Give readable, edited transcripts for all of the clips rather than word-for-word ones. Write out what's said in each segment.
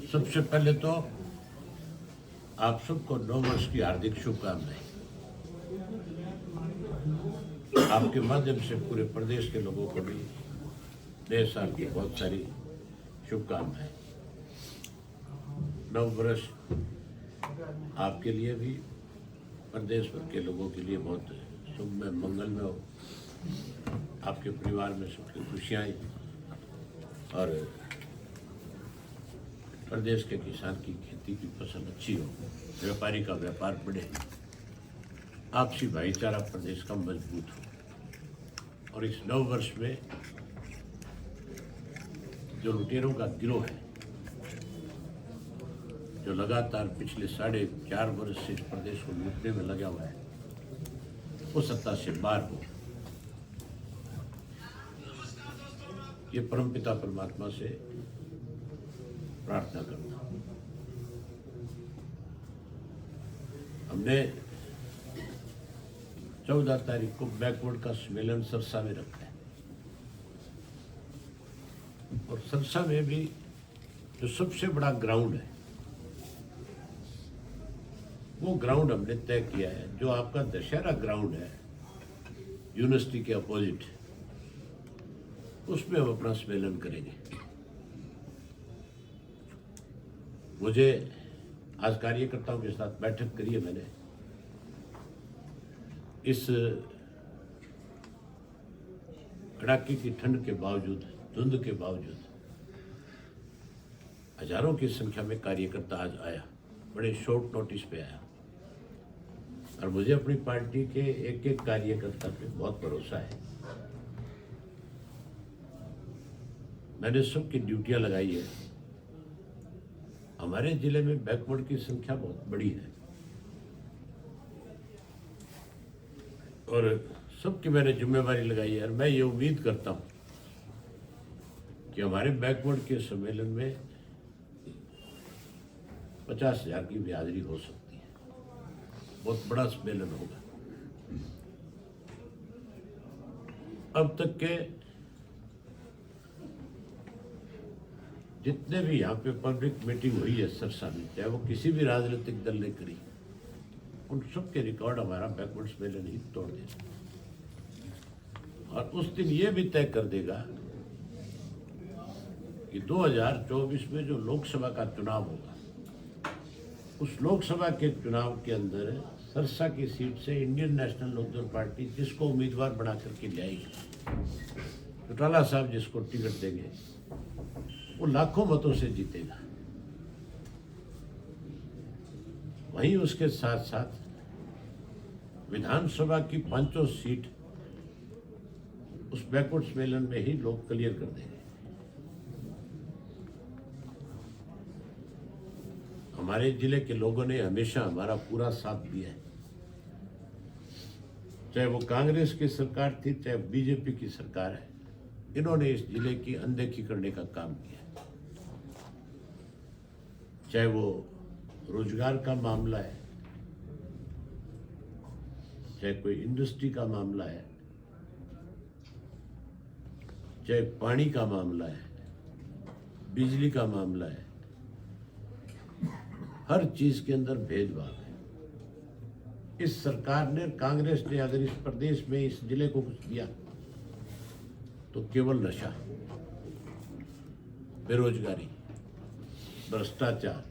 सबसे पहले तो आप सबको नव वर्ष की हार्दिक शुभकामनाएं। आपके माध्यम से पूरे प्रदेश के लोगों को भी नए साल की बहुत सारी शुभकामनाएं। नव वर्ष आपके लिए भी, प्रदेश भर के लोगों के लिए बहुत शुभमय मंगलमय हो। आपके परिवार में सबकी खुशियाँ आए और प्रदेश के किसान की खेती की फसल अच्छी हो, व्यापारी का व्यापार बढ़े, आपसी भाईचारा प्रदेश का मजबूत हो। और इस नव वर्ष में जो लुटेरों का गिरोह है, जो लगातार पिछले 4.5 वर्ष से इस प्रदेश को लूटने में लगा हुआ है, वो सत्ता से बाहर हो। ये परमपिता परमात्मा से प्रार्थना करता हूँ। हमने 14 तारीख को बैकवर्ड का सम्मेलन सरसा में रखा है और सरसा में भी जो सबसे बड़ा ग्राउंड है, वो ग्राउंड हमने तय किया है, जो आपका दशहरा ग्राउंड है यूनिवर्सिटी के अपोजिट, उसमें हम अपना सम्मेलन करेंगे। मुझे आज कार्यकर्ताओं के साथ बैठक करी है मैंने। इस कड़ाके की ठंड के बावजूद, धुंध के बावजूद हजारों की संख्या में कार्यकर्ता आज आया, बड़े शॉर्ट नोटिस पे आया और मुझे अपनी पार्टी के एक एक कार्यकर्ता पे बहुत भरोसा है। मैंने सबकी ड्यूटियां लगाई है। हमारे जिले में बैकवर्ड की संख्या बहुत बड़ी है और सबकी मैंने जिम्मेवारी लगाई है और मैं ये उम्मीद करता हूं कि हमारे बैकवर्ड के सम्मेलन में 50,000 की भी हाजिरी हो सकती है। बहुत बड़ा सम्मेलन होगा। अब तक के जितने भी यहाँ पे पब्लिक मीटिंग हुई है सरसा में, चाहे वो किसी भी राजनीतिक दल ने करी, उन सब के रिकॉर्ड हमारा बैकवर्ड सम्मेलन ही तोड़ देगा और उस दिन ये भी तय कर देगा कि 2024 में जो लोकसभा का चुनाव होगा, उस लोकसभा के चुनाव के अंदर सरसा की सीट से इंडियन नेशनल लोकदल पार्टी जिसको उम्मीदवार बना करके जाएगी, चौटाला साहब जिसको टिकट देंगे, वो लाखों मतों से जीतेगा। वहीं उसके साथ साथ विधानसभा की 5 सीट उस बैकवर्ड सम्मेलन में ही लोग क्लियर कर देंगे। हमारे जिले के लोगों ने हमेशा हमारा पूरा साथ दिया है, चाहे वो कांग्रेस की सरकार थी, चाहे बीजेपी की सरकार है। इन्होंने इस जिले की अनदेखी करने का काम किया, चाहे वो रोजगार का मामला है, चाहे कोई इंडस्ट्री का मामला है, चाहे पानी का मामला है, बिजली का मामला है, हर चीज के अंदर भेदभाव है। इस सरकार ने, कांग्रेस ने अगर इस प्रदेश में, इस जिले को कुछ दिया तो केवल नशा, बेरोजगारी, भ्रष्टाचार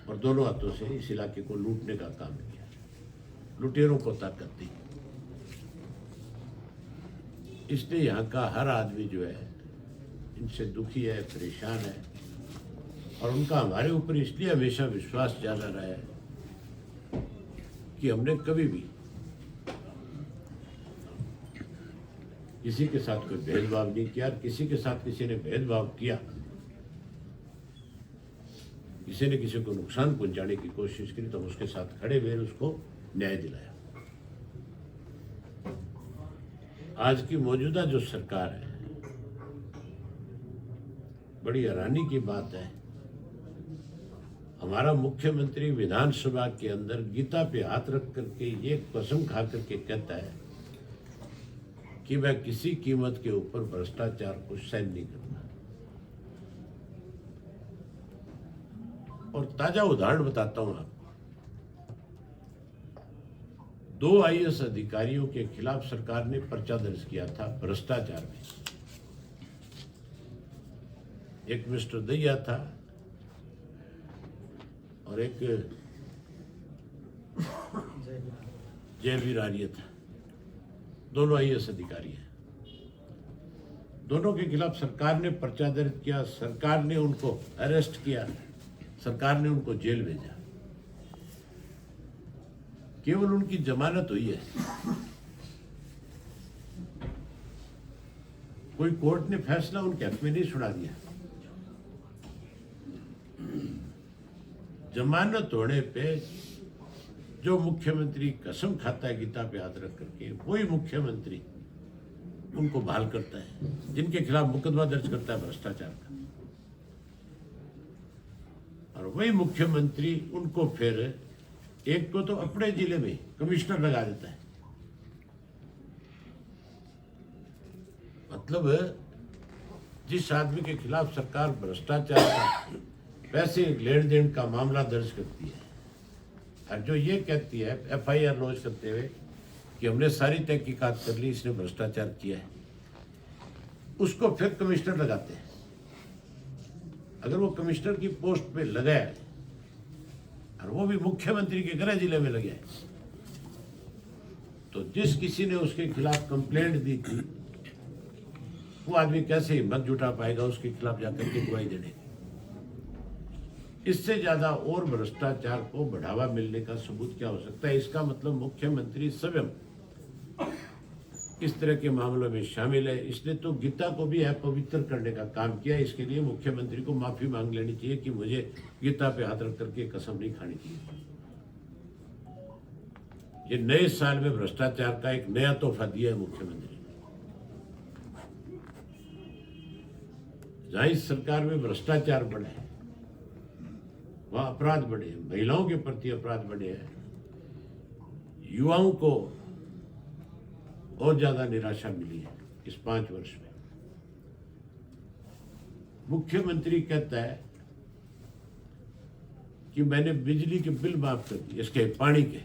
और दोनों हाथों से इस इलाके को लूटने का काम किया, लुटेरों को ताकत दी। इसलिए यहाँ का हर आदमी जो है इनसे दुखी है, परेशान है और उनका हमारे ऊपर इसलिए हमेशा विश्वास ज्यादा रहा है कि हमने कभी भी किसी के साथ कोई भेदभाव नहीं किया। किसी के साथ किसी ने भेदभाव किया, किसी ने किसी को नुकसान पहुंचाने की कोशिश की, तो उसके साथ खड़े हुए उसको न्याय दिलाया। आज की मौजूदा जो सरकार है, बड़ी हैरानी की बात है, हमारा मुख्यमंत्री विधानसभा के अंदर गीता पे हाथ रख करके ये कसम खा करके कहता है कि मैं किसी कीमत के ऊपर भ्रष्टाचार को सहन नहीं करता। और ताजा उदाहरण बताता हूं आपको। 2 आईएएस अधिकारियों के खिलाफ सरकार ने पर्चा दर्ज किया था भ्रष्टाचार में। एक मिस्टर दहिया था और एक जयवीर आर्य था। दोनों आईएएस अधिकारी हैं। दोनों के खिलाफ सरकार ने पर्चा दर्ज किया, सरकार ने उनको अरेस्ट किया, सरकार ने उनको जेल भेजा। केवल उनकी जमानत हुई है। कोई कोर्ट ने फैसला उनके हक में नहीं सुना दिया। जमानत होने पे जो मुख्यमंत्री कसम खाता है गीता पे हाथ रख करके, वही मुख्यमंत्री उनको बहाल करता है, जिनके खिलाफ मुकदमा दर्ज करता है भ्रष्टाचार का। और वही मुख्यमंत्री उनको फिर एक को तो अपने जिले में कमिश्नर लगा देता है। मतलब जिस आदमी के खिलाफ सरकार भ्रष्टाचार का, पैसे लेन देन का मामला दर्ज करती है और जो ये कहती है एफआईआर लॉन्च करते हुए कि हमने सारी तहकीकात कर ली, इसने भ्रष्टाचार किया है, उसको फिर कमिश्नर लगाते हैं। अगर वो कमिश्नर की पोस्ट पे लगा है और वो भी मुख्यमंत्री के गृह जिले में लगे, तो जिस किसी ने उसके खिलाफ कंप्लेंट दी थी, वो आदमी कैसे हिम्मत जुटा पाएगा उसके खिलाफ जाकर के गवाही देने। इससे ज्यादा और भ्रष्टाचार को बढ़ावा मिलने का सबूत क्या हो सकता है? इसका मतलब मुख्यमंत्री स्वयं इस तरह के मामलों में शामिल है। इसने तो गीता को भी अपवित्र करने का काम किया। इसके लिए मुख्यमंत्री को माफी मांग लेनी चाहिए कि मुझे गीता पे हाथ रख करके कसम नहीं खानी चाहिए। ये नए साल में भ्रष्टाचार का एक नया तोहफा दिया है मुख्यमंत्री ने। जहां इस सरकार में भ्रष्टाचार बढ़ा है, वहां अपराध बढ़े हैं, महिलाओं के प्रति अपराध बढ़े हैं, युवाओं को और ज्यादा निराशा मिली है इस 5 वर्ष में। मुख्यमंत्री कहता है कि मैंने बिजली के बिल माफ कर दिए, इसके पानी के,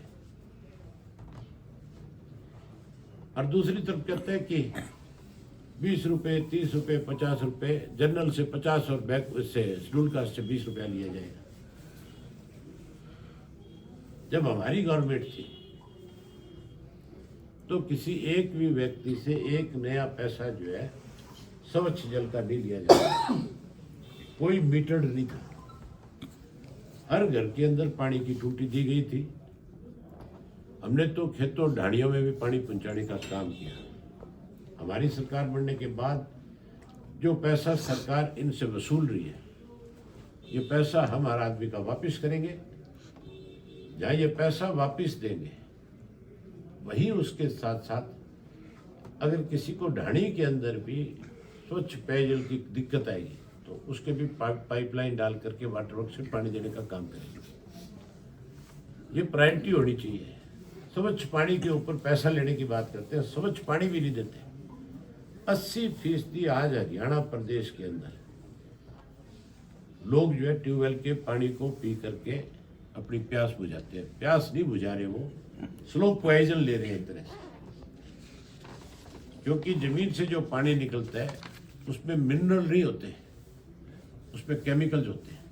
और दूसरी तरफ कहता है कि 20 रुपए, 30 रुपए, 50 रुपए, जनरल से 50 और बैक से शेड्यूल कास्ट से 20 रुपया लिया जाएगा। जब हमारी गवर्नमेंट थी तो किसी एक भी व्यक्ति से एक नया पैसा जो है स्वच्छ जल का नहीं लिया जाता, कोई मीटर नहीं था। हर घर के अंदर पानी की टूटी दी गई थी। हमने तो खेतों ढाणियों में भी पानी पहुंचाने का काम किया। हमारी सरकार बनने के बाद जो पैसा सरकार इनसे वसूल रही है, ये पैसा हम हर आदमी का वापस करेंगे। जहाँ ये पैसा वापस देंगे, वहीं उसके साथ साथ अगर किसी को ढाणी के अंदर भी स्वच्छ पेयजल की दिक्कत आएगी तो उसके भी पाइपलाइन डाल करके वाटर वर्क से पानी देने का काम करेंगे। ये प्रायोरिटी होनी चाहिए। स्वच्छ पानी के ऊपर पैसा लेने की बात करते हैं, स्वच्छ पानी भी नहीं देते। 80% आज हरियाणा प्रदेश के अंदर लोग जो है ट्यूबवेल के पानी को पी करके अपनी प्यास बुझाते हैं। प्यास नहीं बुझा रहे, वो स्लो पॉइजन ले रहे हैं एक तरह से। क्योंकि जमीन से जो पानी निकलता है उसमें मिनरल नहीं होते, उसमें केमिकल्स होते हैं,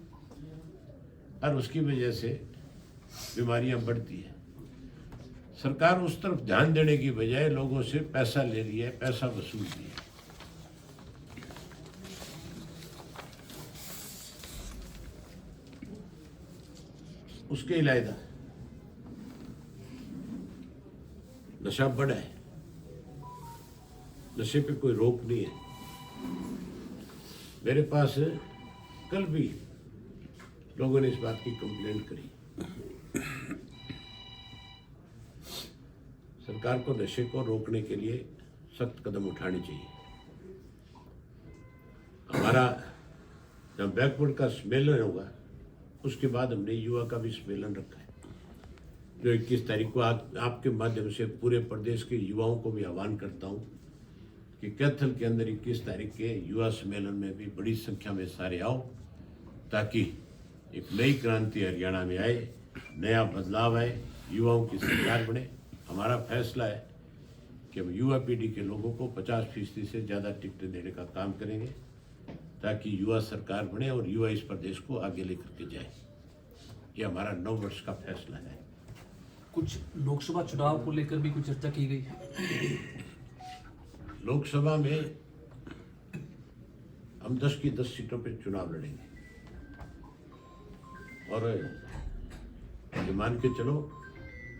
और उसकी वजह से बीमारियां बढ़ती हैं। सरकार उस तरफ ध्यान देने की बजाय लोगों से पैसा ले रही है, पैसा वसूल रही है। उसके इलावा नशा बढ़ा है, नशे पे कोई रोक नहीं है। मेरे पास कल भी लोगों ने इस बात की कंप्लेंट करी। सरकार को नशे को रोकने के लिए सख्त कदम उठाने चाहिए। हमारा जब बैकवर्ड का सम्मेलन होगा उसके बाद हमने युवा का भी सम्मेलन रखा है, जो 21 तारीख को आपके माध्यम से पूरे प्रदेश के युवाओं को भी आह्वान करता हूं कि कैथल के अंदर 21 तारीख के युवा सम्मेलन में भी बड़ी संख्या में सारे आओ, ताकि एक नई क्रांति हरियाणा में आए, नया बदलाव आए, युवाओं की सरकार बने। हमारा फैसला है कि हम युवा पीढ़ी के लोगों को 50% से ज़्यादा टिकटें देने का काम करेंगे, ताकि युवा सरकार बने और युवा इस प्रदेश को आगे लेकर के जाए। ये हमारा 9 वर्ष का फैसला है। कुछ लोकसभा चुनाव को लेकर भी कुछ चर्चा की गई है। लोकसभा में हम 10 की 10 सीटों पर चुनाव लड़ेंगे और ये मान के चलो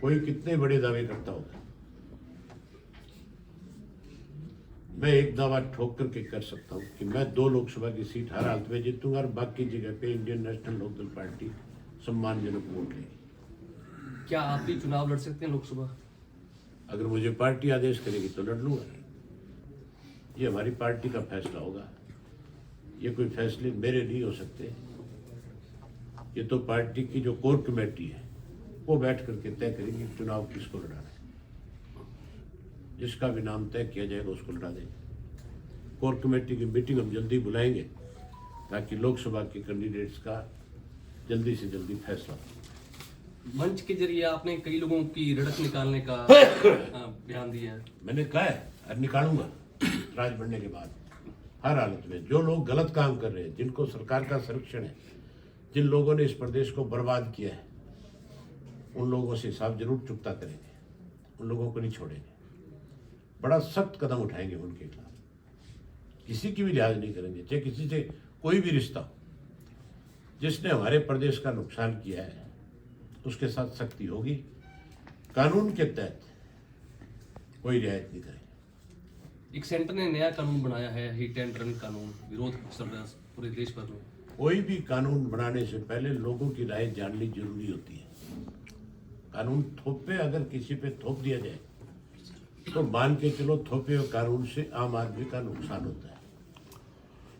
कोई कितने बड़े दावे करता होगा, मैं एक दावा ठोक करके कर सकता हूं कि मैं 2 लोकसभा की सीट हर हालत में जीतूंगा और बाकी जगह पे इंडियन नेशनल लोकदल पार्टी सम्मानजनक वोट लेगी। क्या आप भी चुनाव लड़ सकते हैं लोकसभा? अगर मुझे पार्टी आदेश करेगी तो लड़ लूंगा। ये हमारी पार्टी का फैसला होगा। ये कोई फैसले मेरे नहीं हो सकते। ये तो पार्टी की जो कोर कमेटी है वो बैठ करके तय करेगी चुनाव किसको लड़ाना है। जिसका भी नाम तय किया जाएगा उसको लड़ा देंगे। कोर कमेटी की मीटिंग हम जल्दी बुलाएंगे ताकि लोकसभा के कैंडिडेट्स का जल्दी से जल्दी फैसला हो। मंच के जरिए आपने कई लोगों की रड़क निकालने का बयान दिया है। मैंने कहा है और निकालूंगा राज बनने के बाद। हर हालत में जो लोग गलत काम कर रहे हैं, जिनको सरकार का संरक्षण है, जिन लोगों ने इस प्रदेश को बर्बाद किया है, उन लोगों से हिसाब जरूर चुकता करेंगे। उन लोगों को नहीं छोड़ेंगे। बड़ा सख्त कदम उठाएंगे उनके खिलाफ। किसी की भी लिहाज नहीं करेंगे, चाहे किसी से कोई भी रिश्ता हो। जिसने हमारे प्रदेश का नुकसान किया है उसके साथ सख्ती होगी। कानून के तहत कोई रियायत नहीं करेगी। एक सेंटर ने नया कानून बनाया है, हिट एंड रन कानून, विरोध चल रहा है पूरे देश भर में। कोई भी कानून बनाने से पहले लोगों की राय जाननी जरूरी होती है। कानून थोपे अगर किसी पे थोप दिया जाए तो मान के चलो थोपे हुए कानून से आम आदमी का नुकसान होता है।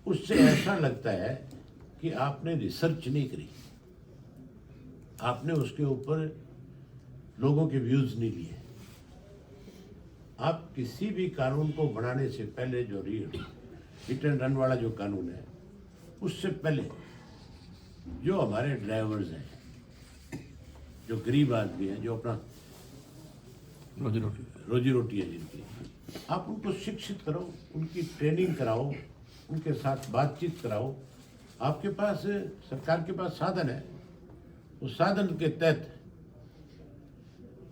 उससे ऐसा लगता है कि आपने रिसर्च नहीं करी, आपने उसके ऊपर लोगों के व्यूज नहीं लिए। आप किसी भी कानून को बनाने से पहले जो हिट एंड रन वाला जो कानून है, उससे पहले जो हमारे ड्राइवर्स हैं, जो गरीब आदमी हैं, जो अपना रोजी रोटी है जिनकी, आप उनको शिक्षित करो, उनकी ट्रेनिंग कराओ, उनके साथ बातचीत कराओ। आपके पास सरकार के पास साधन है, उस साधन के तहत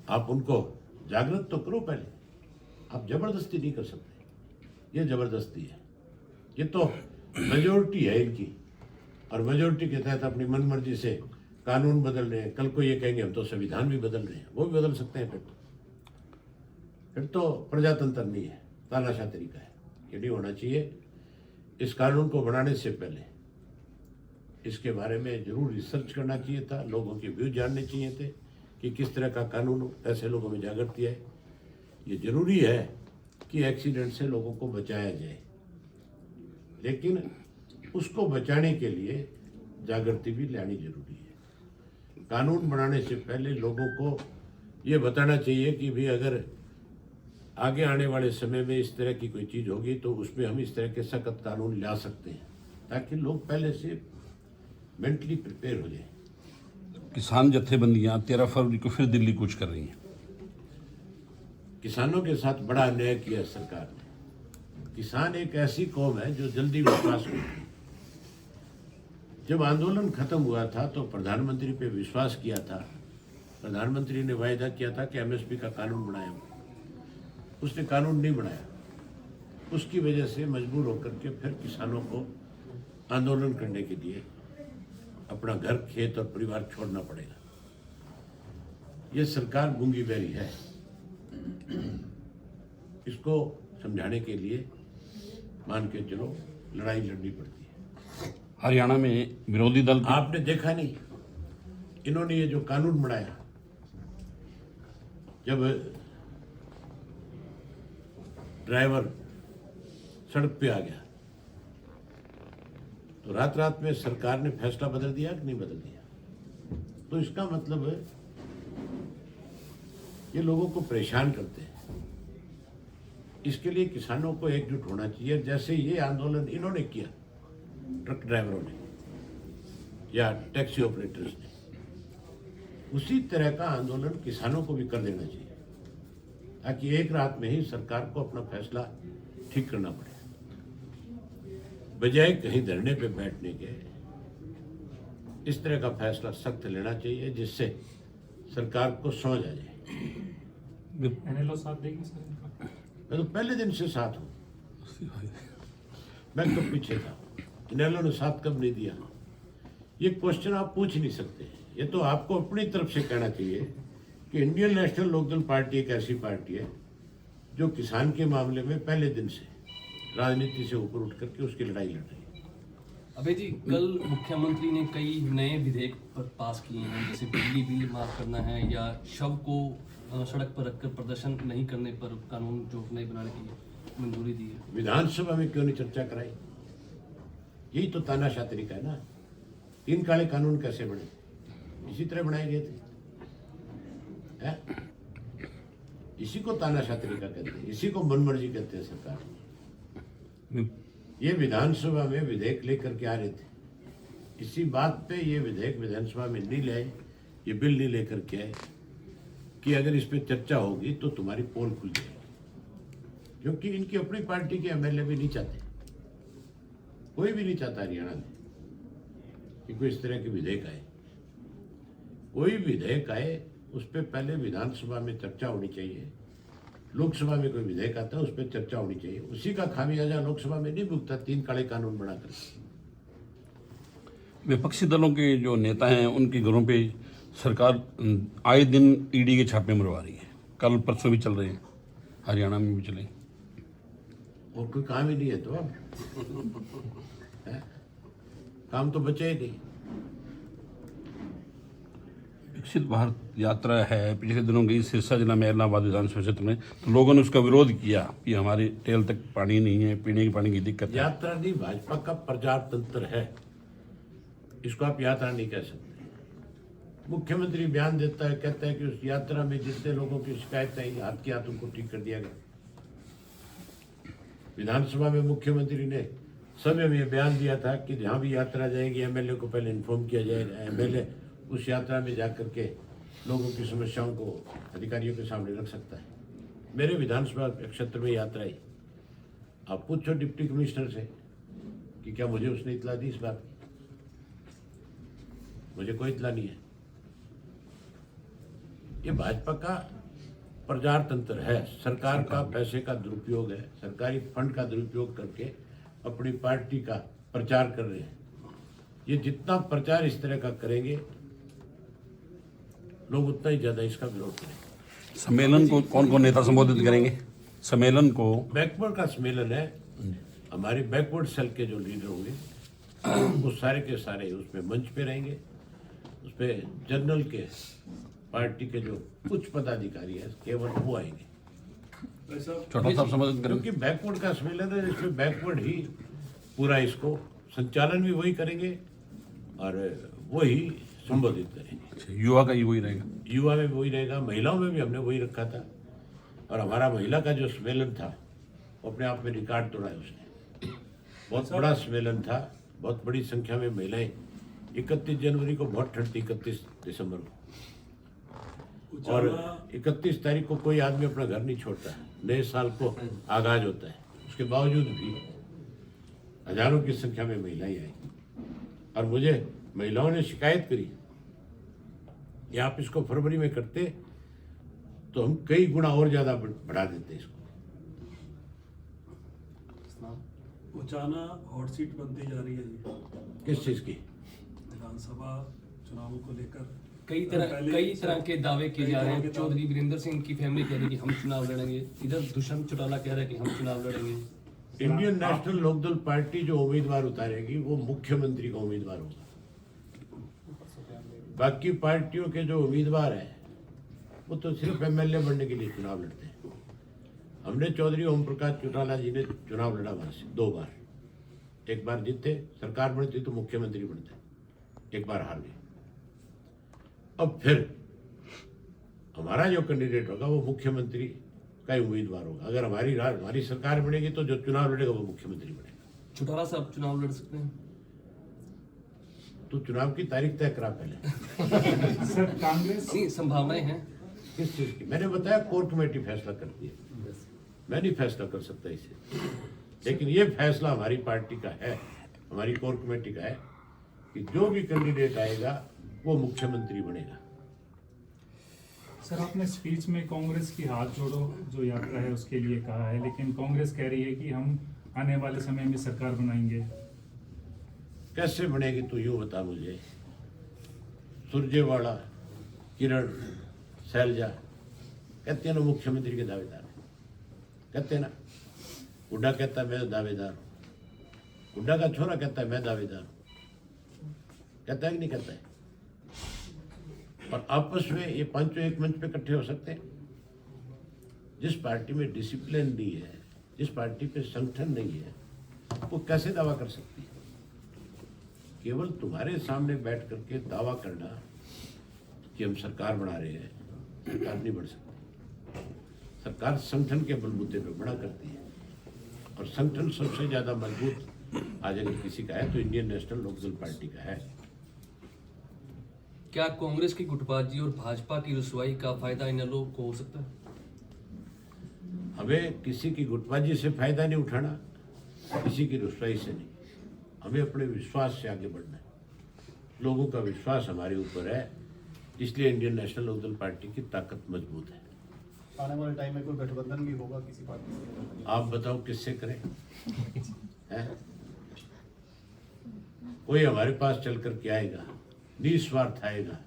आप उनको जागृत तो करो पहले। आप जबरदस्ती नहीं कर सकते। ये जबरदस्ती है। ये तो मेजोरिटी है इनकी, और मेजोरिटी के तहत अपनी मनमर्जी से कानून बदल रहे हैं। कल को ये कहेंगे हम तो संविधान भी बदल रहे हैं, वो भी बदल सकते हैं। फिर तो प्रजातंत्र नहीं है, तानाशाह तरीका है। ये नहीं होना चाहिए। इस कानून को बनाने से पहले इसके बारे में जरूर रिसर्च करना चाहिए था। लोगों के व्यू जानने चाहिए थे कि किस तरह का कानून हो, ऐसे लोगों में जागृति है। ये जरूरी है कि एक्सीडेंट से लोगों को बचाया जाए, लेकिन उसको बचाने के लिए जागृति भी लानी जरूरी है। कानून बनाने से पहले लोगों को ये बताना चाहिए कि भाई अगर आगे आने वाले समय में इस तरह की कोई चीज़ होगी तो उसमें हम इस तरह के सख्त कानून ला सकते हैं, ताकि लोग पहले से मेंटली प्रिपेयर हो जाए। किसान जत्थेबंदियां 13 फरवरी को फिर दिल्ली कूच कर रही हैं। किसानों के साथ बड़ा अन्याय किया सरकार ने। किसान एक ऐसी कौम है जो जल्दी विश्वास करती है। जब आंदोलन खत्म हुआ था तो प्रधानमंत्री पे विश्वास किया था। प्रधानमंत्री ने वायदा किया था कि एमएसपी का कानून बनाया। उसने कानून नहीं बनाया। उसकी वजह से मजबूर होकर के फिर किसानों को आंदोलन करने के लिए अपना घर, खेत और परिवार छोड़ना पड़ेगा। ये सरकार गूंगी बहरी है। इसको समझाने के लिए मान के चलो लड़ाई लड़नी पड़ती है। हरियाणा में विरोधी दल आपने देखा नहीं, इन्होंने ये जो कानून बनाया, जब ड्राइवर सड़क पे आ गया तो रात रात में सरकार ने फैसला बदल दिया कि नहीं बदल दिया? तो इसका मतलब है ये लोगों को परेशान करते हैं। इसके लिए किसानों को एकजुट होना चाहिए। जैसे ये आंदोलन इन्होंने किया, ट्रक ड्राइवरों ने या टैक्सी ऑपरेटर्स ने, उसी तरह का आंदोलन किसानों को भी कर देना चाहिए, ताकि एक रात में ही सरकार को अपना फैसला ठीक करना पड़े, बजाय कहीं धरने पे बैठने के। इस तरह का फैसला सख्त लेना चाहिए जिससे सरकार को समझ आ जाए। एनएलओ साथ देगी सर इनका? मैं तो पहले दिन से साथ हूँ, मैं तो पीछे था। इनेलो ने साथ कब नहीं दिया? ये क्वेश्चन आप पूछ नहीं सकते। ये तो आपको अपनी तरफ से कहना चाहिए कि इंडियन नेशनल लोकदल पार्टी एक ऐसी पार्टी है जो किसान के मामले में पहले दिन से राजनीति से ऊपर उठ करके उसकी लड़ाई लड़ रही है। अबे जी, कल मुख्यमंत्री ने कई नए विधेयक पर पास किए हैं, जैसे बिजली बिल माफ करना है या शव को सड़क पर रखकर प्रदर्शन नहीं करने पर कानून जो नए बनाने की मंजूरी दी है। विधानसभा में क्यों नहीं चर्चा कराई? यही तो तानाशाह तरीका है ना। 3 काले कानून कैसे बने? इसी तरह बनाए गए थे, है? इसी को तानाशाह तरीका कहते हैं, इसी को मनमर्जी कहते हैं सरकार। ये विधानसभा में विधेयक लेकर के आ रहे थे, इसी बात पे ये विधेयक विधानसभा में नहीं लाए, ये बिल नहीं लेकर के आए कि अगर इस पे चर्चा होगी तो तुम्हारी पोल खुल जाएगी। क्योंकि इनकी अपनी पार्टी के एमएलए भी नहीं चाहते, कोई भी नहीं चाहता हरियाणा में कि कोई इस तरह के विधेयक आए। कोई विधेयक आए उस पर पहले विधानसभा में चर्चा होनी चाहिए। लोकसभा में कोई विधेयक आता है उस पर चर्चा होनी चाहिए। उसी का खामियाजा लोकसभा में नहीं भुगता 3 काले कानून बनाकर। विपक्षी दलों के जो नेता हैं उनके घरों पे सरकार आए दिन ईडी के छापे मरवा रही है। कल परसों भी चल रहे हैं, हरियाणा में भी चले। और कोई काम ही नहीं है तो अब है? काम तो बचे ही नहीं। विकसित भारत यात्रा है, पिछले दिनों गई सिरसा जिला में इलाहाबाद विधानसभा क्षेत्र में, तो लोगों ने उसका विरोध किया कि हमारे टेल तक पानी नहीं है, पीने के पानी की दिक्कत है। यात्रा नहीं, भाजपा का प्रचार तंत्र है, इसको आप यात्रा नहीं कह सकते। मुख्यमंत्री बयान देता है, कहता है कि उस यात्रा में जितने लोगों की शिकायत आई हाथ के हाथ उनको ठीक कर दिया गया। विधानसभा में मुख्यमंत्री ने समय में बयान दिया था कि जहां भी यात्रा जाएगी एमएलए को पहले इन्फॉर्म किया जाएगा। एमएलए उस यात्रा में जाकर के लोगों की समस्याओं को अधिकारियों के सामने रख सकता है। मेरे विधानसभा क्षेत्र में यात्रा आई, आप पूछो डिप्टी कमिश्नर से कि क्या मुझे उसने इतला दी इस बात की? मुझे कोई इतला नहीं है। ये भाजपा का प्रचार तंत्र है, सरकार का पैसे का दुरुपयोग है, सरकारी फंड का दुरुपयोग करके अपनी पार्टी का प्रचार कर रहे हैं। ये जितना प्रचार इस तरह का करेंगे लोग उतना ही ज्यादा इसका विरोध करेंगे। सम्मेलन को कौन कौन नेता संबोधित करेंगे? सम्मेलन को बैकवर्ड का सम्मेलन है, हमारी बैकवर्ड सेल के जो लीडर होंगे वो सारे के सारे उसमें मंच पे रहेंगे। उस पे जनरल के पार्टी के जो उच्च पदाधिकारी है केवल वो आएंगे। छोटा सा संबोधित करेंगे। क्योंकि बैकवर्ड का सम्मेलन है, इसमें बैकवर्ड ही पूरा इसको संचालन भी वही करेंगे और वही संबोधित करेंगे। युवा का ही वही रहेगा। युवा में वही रहेगा, महिलाओं में भी हमने वही रखा था। और हमारा महिला का जो सम्मेलन था वो अपने आप में रिकॉर्ड तोड़ा है उसने। बहुत बड़ा सम्मेलन था, बहुत बड़ी संख्या में महिलाएं। 31 जनवरी को बहुत ठंड थी, 31 दिसंबर को, और 31 तारीख को कोई आदमी अपना घर नहीं छोड़ता, नए साल को आगाज होता है। उसके बावजूद भी हजारों की संख्या में महिलाएं आई और मुझे महिलाओं ने शिकायत करी कि आप इसको फरवरी में करते तो हम कई गुना और ज्यादा बढ़ा देते इसको। उचाना हॉट सीट बनती जा रही है जी किस चीज की? विधानसभा चुनावों को लेकर कई तरह के दावे किए जा रहे हैं। चौधरी वीरेंद्र सिंह की फैमिली कह रही है कि हम चुनाव लड़ेंगे, इधर दुष्यंत चौटाला कह रहा है कि हम चुनाव लड़ेंगे। इंडियन नेशनल लोकदल पार्टी जो उम्मीदवार उतारेगी वो मुख्यमंत्री का उम्मीदवार होगा। बाकी पार्टियों के जो उम्मीदवार हैं वो तो सिर्फ एमएलए बनने के लिए चुनाव लड़ते हैं। हमने चौधरी ओम प्रकाश चौटाला जी ने चुनाव लड़ा वहां से 2 बार, एक बार जीते, सरकार बनती तो मुख्यमंत्री बनते, एक बार हार गए। अब फिर हमारा जो कैंडिडेट होगा वो मुख्यमंत्री का ही उम्मीदवार होगा। अगर हमारी सरकार बनेगी तो जो चुनाव लड़ेगा वो मुख्यमंत्री बनेगा। चौटाला से आप चुनाव लड़ सकते हैं? तो चुनाव की तारीख तय करा पहले। सर कांग्रेस नहीं, संभावनाएं हैं। किस चीज की? मैंने बताया कोर कमेटी फैसला करती है, मैं नहीं फैसला कर सकता इसे। लेकिन ये फैसला हमारी पार्टी का है, हमारी कोर कमेटी का है कि जो भी कैंडिडेट आएगा वो मुख्यमंत्री बनेगा। सर आपने स्पीच में कांग्रेस की हाथ जोड़ो जो यात्रा है उसके लिए कहा है, लेकिन कांग्रेस कह रही है कि हम आने वाले समय में सरकार बनाएंगे। कैसे बनेगी तो यूं बता मुझे। सुरजेवाला, किरण, शैलजा कहते हैं ना मुख्यमंत्री के दावेदार, कहते हैं ना। हुड्डा कहता है मैं दावेदार हूं, हुड्डा का छोरा कहता है मैं दावेदार हूं, कहता है कि नहीं कहता है। और आपस में ये पांचों एक मंच पे इकट्ठे हो सकते हैं। जिस पार्टी में डिसिप्लिन नहीं है, जिस पार्टी पे संगठन नहीं है, वो कैसे दावा कर सकती है? केवल तुम्हारे सामने बैठ करके दावा करना कि हम सरकार बना रहे हैं, सरकार नहीं बन सकती। सरकार संगठन के बलबूते पे बना करती है, और संगठन सबसे ज्यादा मजबूत आज अगर किसी का है तो इंडियन नेशनल लोकदल पार्टी का है। क्या कांग्रेस की गुटबाजी और भाजपा की रुसवाई का फायदा इनेलो को हो सकता है? हमें किसी की गुटबाजी से फायदा नहीं उठाना, किसी की रुसवाई से नहीं। हमें अपने विश्वास से आगे बढ़ना है। लोगों का विश्वास हमारे ऊपर है, इसलिए इंडियन नेशनल लोकदल पार्टी की ताकत मजबूत है। आने वाले टाइम में कोई गठबंधन भी होगा किसी पार्टी से? आप बताओ किससे करें? हैं? कोई हमारे पास चल कर के आएगा, निस्वार्थ आएगा,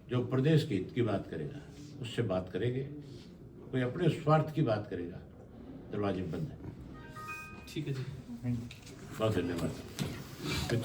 जो प्रदेश के हित की बात करेगा उससे बात करेंगे। कोई अपने स्वार्थ की बात करेगा, दरवाजे बंद है। ठीक है जी। Thank you. बहुत धन्यवाद। तो